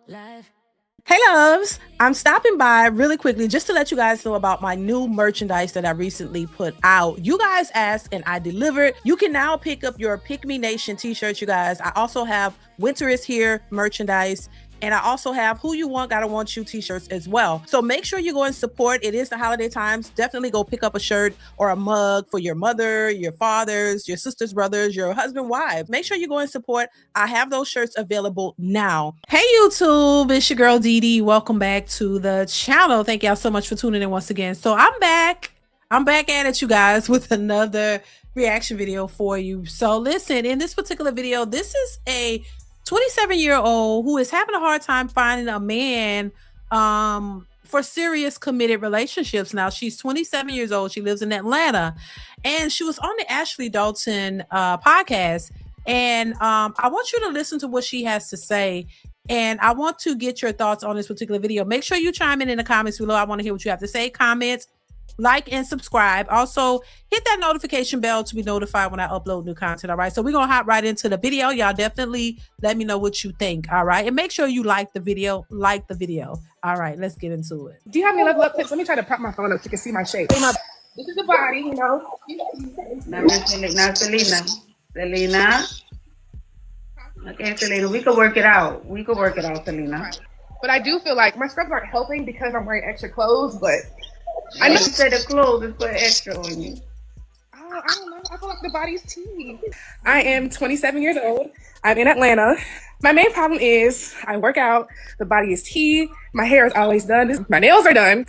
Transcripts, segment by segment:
Life. Hey loves, I'm stopping by really quickly just to let you guys know about my new merchandise that I recently put out. You guys asked and I delivered. You can now pick up your Pick Me Nation t-shirts, you guys. I also have Winter is Here merchandise. And I also have Who You Want, Gotta Want You t-shirts as well. So make sure you go and support. It is the holiday times. Definitely go pick up a shirt or a mug for your mother, your fathers, your sisters, brothers, your husband, wife. Make sure you go and support. I have those shirts available now. Hey YouTube, it's your girl DeeDee. Welcome back to the channel. Thank y'all so much for tuning in once again. So I'm back at it, you guys, with another reaction video for you. So listen, in this particular video, this is a 27-year-old who is having a hard time finding a man for serious committed relationships. Now, she's 27 years old. She lives in Atlanta, and she was on the Ashley Dalton podcast. And I want you to listen to what she has to say. And I want to get your thoughts on this particular video. Make sure you chime in the comments below. I want to hear what you have to say. Comments, like, and subscribe. Also, hit that notification bell to be notified when I upload new content. All right. So we're going to hop right into the video. Y'all definitely let me know what you think. All right. And make sure you like the video. All right. Let's get into it. Do you have any level up tips? Let me try to prop my phone up so you can see my shape. This is the body, you know. Now, Selena. Okay, Selena, we could work it out. Selena. But I do feel like my scrubs aren't helping because I'm wearing extra clothes, but I need to say the clothes is put extra on you. I don't know. I feel like the body's tea. I am 27 years old. I'm in Atlanta. My main problem is I work out. The body is tea. My hair is always done. My nails are done.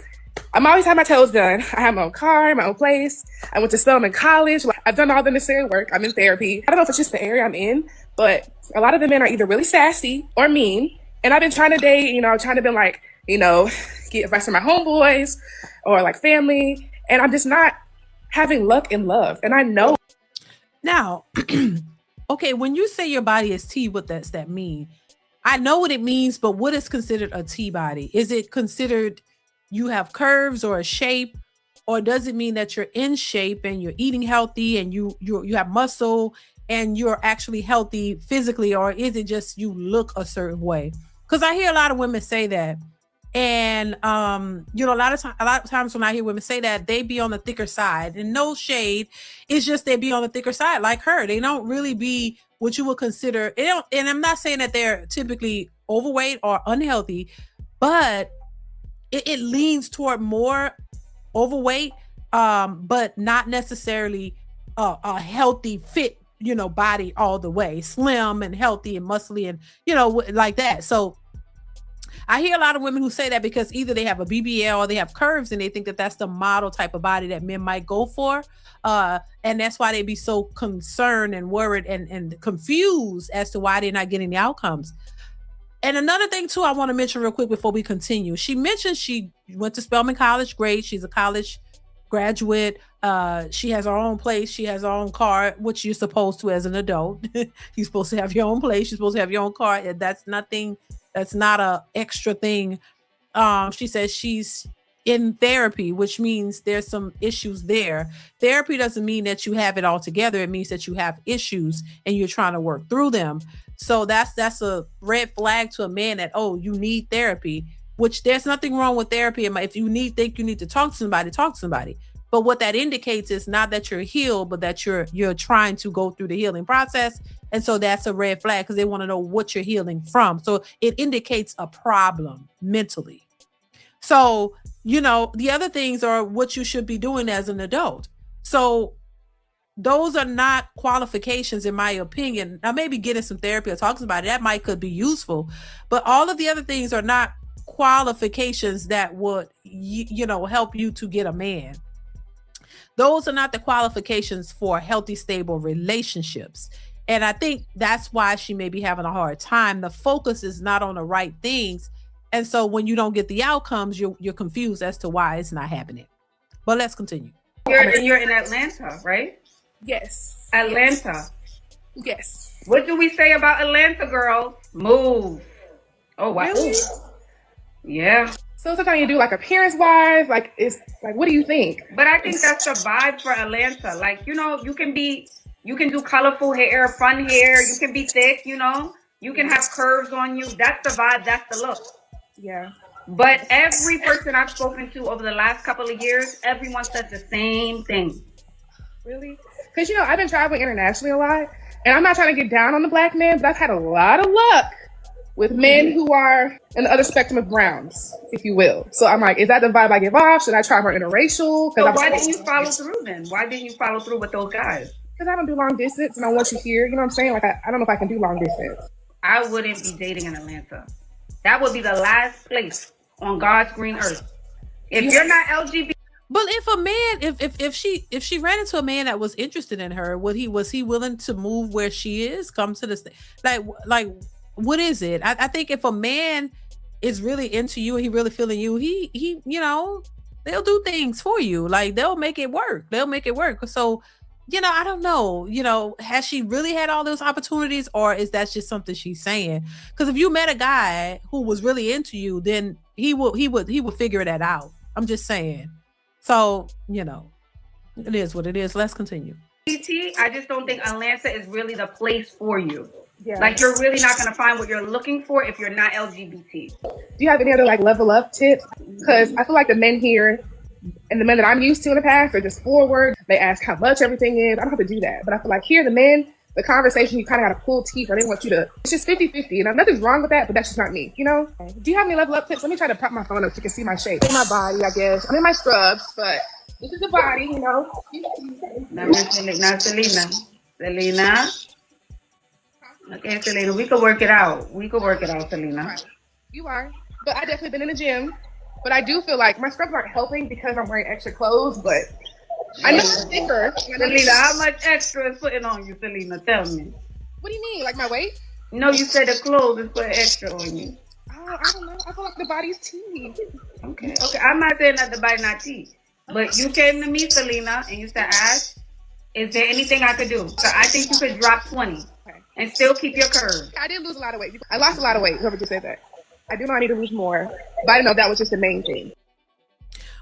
I'm always have my toes done. I have my own car, my own place. I went to Spelman College. I've done all the necessary work. I'm in therapy. I don't know if it's just the area I'm in, but a lot of the men are either really sassy or mean. And I've been trying to date, trying to be like, get advice from my homeboys or like family. And I'm just not having luck in love. And I know. Now, okay, when you say your body is T, what does that mean? I know what it means, but what is considered a T body? Is it considered you have curves or a shape, or does it mean that you're in shape and you're eating healthy and you have muscle and you're actually healthy physically, or is it just you look a certain way? Because I hear a lot of women say that. And a lot of times when I hear women say that, they be on the thicker side, and no shade, it's just they be on the thicker side like her. They don't really be what you would consider. And I'm not saying that they're typically overweight or unhealthy, but it leans toward more overweight, but not necessarily a healthy, fit, body all the way, slim and healthy and muscly and, like that. So I hear a lot of women who say that because either they have a BBL or they have curves and they think that that's the model type of body that men might go for. And that's why they be so concerned and worried and confused as to why they're not getting the outcomes. And another thing too, I want to mention real quick before we continue. She mentioned she went to Spelman College. Great. She's a college graduate. She has her own place. She has her own car, which you're supposed to as an adult. You're supposed to have your own place. You're supposed to have your own car. That's nothing. That's not a extra thing. She says she's in therapy, which means there's some issues there. Therapy doesn't mean that you have it all together. It means that you have issues and you're trying to work through them. So that's a red flag to a man that, oh, you need therapy, which there's nothing wrong with therapy. If you think you need to talk to somebody, talk to somebody. But what that indicates is not that you're healed, but that you're trying to go through the healing process. And so that's a red flag because they want to know what you're healing from. So it indicates a problem mentally. So, the other things are what you should be doing as an adult. So those are not qualifications, in my opinion. Now, maybe getting some therapy or talking about it, that could be useful. But all of the other things are not qualifications that would, help you to get a man. Those are not the qualifications for healthy, stable relationships. And I think that's why she may be having a hard time. The focus is not on the right things. And so when you don't get the outcomes, you're confused as to why it's not happening. But let's continue. You're in Atlanta, right? Yes. Atlanta. Yes. What do we say about Atlanta, girls? Move. Oh, wow. Really? Yeah. So sometimes you do like appearance wise, like it's like, what do you think? But I think that's the vibe for Atlanta. Like, you can do colorful hair, fun hair. You can be thick, you You can have curves on you. That's the vibe. That's the look. Yeah. But every person I've spoken to over the last couple of years, everyone says the same thing. Really? Because, you know, I've been traveling internationally a lot, and I'm not trying to get down on the black man, but I've had a lot of luck with men who are in the other spectrum of browns, if you will. So I'm like, is that the vibe I give off? Should I try more interracial? So why didn't you follow through then? Why didn't you follow through with those guys? Because I don't do long distance, and I want you here. You know what I'm saying? Like, I don't know if I can do long distance. I wouldn't be dating in Atlanta. That would be the last place on God's green earth. If you're not LGBT. But if a man, if she ran into a man that was interested in her, was he willing to move where she is, come to the state? Like what is it? I think if a man is really into you and he really feeling you, he you know, they'll do things for you. Like they'll make it work. So, you know, I don't know, you know, has she really had all those opportunities, or is that just something she's saying? Because if you met a guy who was really into you, then he would figure that out. I'm just saying. So, you know, it is what it is. Let's continue. I just don't think Atlanta is really the place for you. Yeah. Like, you're really not going to find what you're looking for if you're not LGBT. Do you have any other like level up tips? Because I feel like the men here and the men that I'm used to in the past are just forward. They ask how much everything is. I don't have to do that. But I feel like here, the men, the conversation, you kind of got to pull teeth. I didn't want you to, it's just 50-50. And nothing's wrong with that, but that's just not me, you know? Do you have any level up tips? Let me try to prop my phone up so you can see my shape. My body, I guess. I'm in my scrubs, but this is the body, you know? Now, Selena. Okay, Selena, we could work it out. Selena. You are. But I definitely been in the gym. But I do feel like my scrubs aren't helping because I'm wearing extra clothes, but I know it's thicker. Selena, how much extra is putting on you, Selena? Tell me. What do you mean? Like my weight? No, you said the clothes is putting extra on you. Oh, I don't know. I feel like the body's tea. Okay. I'm not saying that the body not tea. But you came to me, Selena, and you said, Ash, is there anything I could do? So I think you could drop 20 and still keep your curve. I did lose a lot of weight. I lost a lot of weight. Whoever just said that. I do know I need to lose more. But I didn't know that was just the main thing.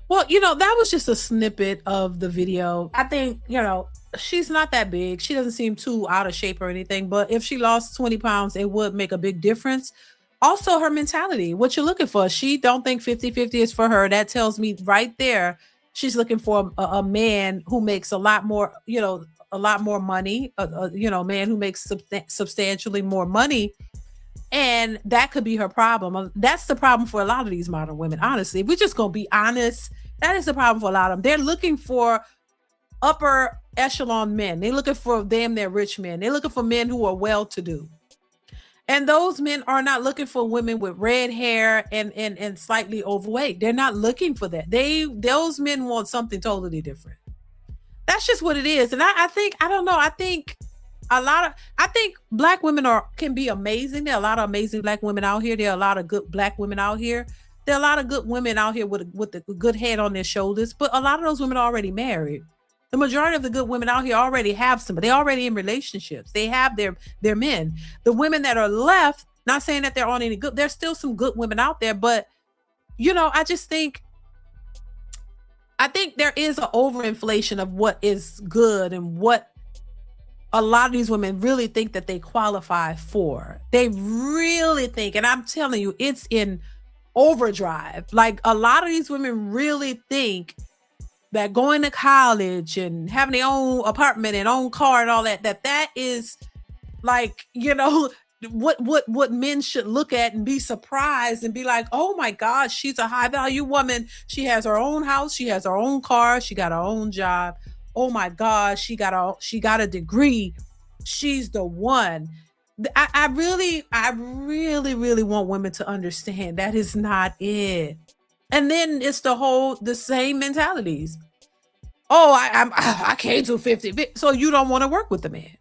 Well, you know, that was just a snippet of the video. I think, you know, she's not that big. She doesn't seem too out of shape or anything. But if she lost 20 pounds, it would make a big difference. Also, her mentality, what you're looking for. She don't think 50-50 is for her. That tells me right there, she's looking for a man who makes a lot more, you know, a lot more money, you know, a man who makes substantially more money. And that could be her problem. That's the problem for a lot of these modern women. Honestly, if we're just going to be honest, that is the problem for a lot of them. They're looking for upper echelon men. They're looking for damn near rich men. They're looking for men who are well-to-do. And those men are not looking for women with red hair and slightly overweight. They're not looking for that. Those men want something totally different. That's just what it is. And I think black women can be amazing. There are a lot of amazing black women out here. There are a lot of good black women out here. There are a lot of good women out here with a good head on their shoulders. But a lot of those women are already married. The majority of the good women out here already have somebody. They're already in relationships. They have their men. The women that are left, not saying that there aren't any good, there's still some good women out there. But, you know, I think there is an overinflation of what is good and what a lot of these women really think that they qualify for. They really think, and I'm telling you, it's in overdrive. Like a lot of these women really think that going to college and having their own apartment and own car and all that is like, you know, what men should look at and be surprised and be like, oh my God, she's a high value woman. She has her own house. She has her own car. She got her own job. Oh my God, she got a degree. She's the one. I really want women to understand that is not it. And then it's the same mentalities. Oh, I can't do 50. So you don't want to work with the man.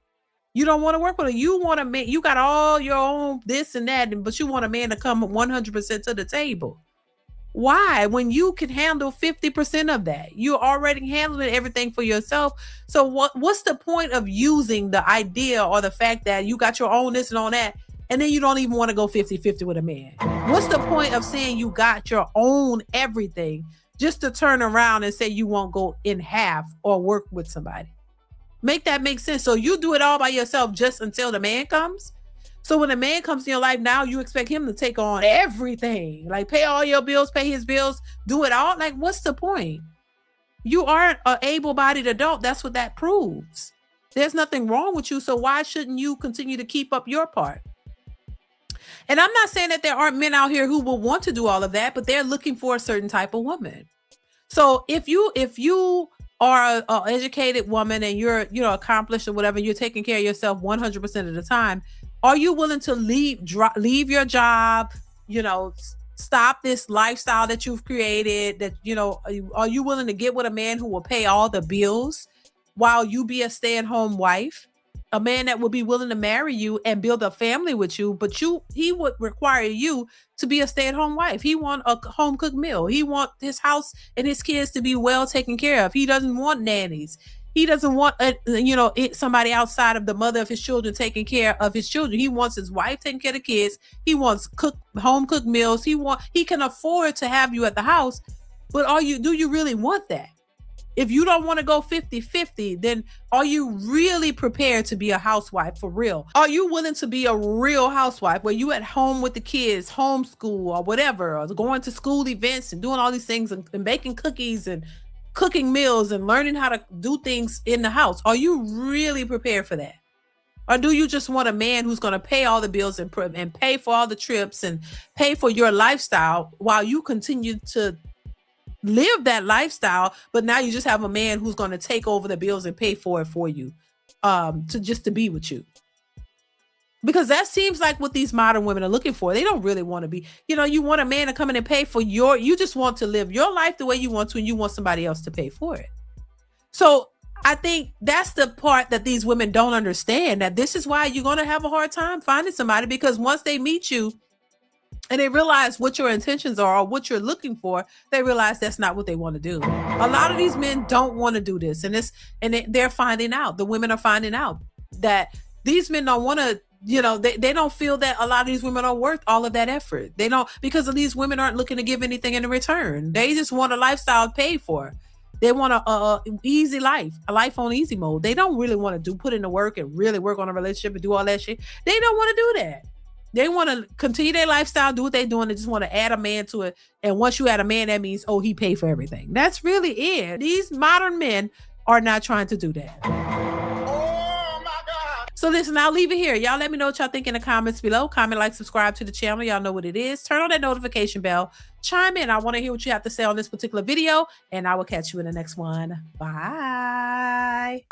You don't want to work with him. You want a man. You got all your own this and that, but you want a man to come 100% to the table. Why? When you can handle 50% of that, you're already handling everything for yourself. So what's the point of using the idea or the fact that you got your own this and all that, and then you don't even want to go 50-50 with a man? What's the point of saying you got your own everything just to turn around and say you won't go in half or work with somebody? Make that make sense. So you do it all by yourself just until the man comes. So when a man comes in your life now, you expect him to take on everything, like pay all your bills, pay his bills, do it all. Like, what's the point? You aren't an able-bodied adult. That's what that proves. There's nothing wrong with you. So why shouldn't you continue to keep up your part? And I'm not saying that there aren't men out here who will want to do all of that, but they're looking for a certain type of woman. So if you are an educated woman and you're, accomplished or whatever, you're taking care of yourself 100% of the time, are you willing to leave your job, stop this lifestyle that you've created, that, are you willing to get with a man who will pay all the bills while you be a stay-at-home wife? A man that would be willing to marry you and build a family with you, but he would require you to be a stay-at-home wife. He want a home-cooked meal. He want his house and his kids to be well taken care of. He doesn't want nannies. He doesn't want, somebody outside of the mother of his children taking care of his children. He wants his wife taking care of the kids. He wants home-cooked meals. He can afford to have you at the house, but do you really want that? If you don't want to go 50-50, then are you really prepared to be a housewife for real? Are you willing to be a real housewife where you at home with the kids, homeschool or whatever, or going to school events and doing all these things and baking cookies and cooking meals and learning how to do things in the house? Are you really prepared for that? Or do you just want a man who's going to pay all the bills and pay for all the trips and pay for your lifestyle while you continue to live that lifestyle, but now you just have a man who's going to take over the bills and pay for it for you, to be with you? Because that seems like what these modern women are looking for. They don't really want to be, you want a man to come in and pay for you just want to live your life the way you want to, and you want somebody else to pay for it. So I think that's the part that these women don't understand, that this is why you're going to have a hard time finding somebody, because once they meet you and they realize what your intentions are or what you're looking for, they realize that's not what they want to do. A lot of these men don't want to do this. They're finding out, the women are finding out that these men don't want to, they don't feel that a lot of these women are worth all of that effort. They don't, because of these women aren't looking to give anything in return. They just want a lifestyle paid for. They want a easy life, a life on easy mode. They don't really want to put in the work and really work on a relationship and do all that shit. They don't want to do that. They want to continue their lifestyle, do what they're doing. They just want to add a man to it. And once you add a man, that means, he paid for everything. That's really it. These modern men are not trying to do that. Oh my God. So listen, I'll leave it here. Y'all let me know what y'all think in the comments below. Comment, like, subscribe to the channel. Y'all know what it is. Turn on that notification bell. Chime in. I want to hear what you have to say on this particular video. And I will catch you in the next one. Bye.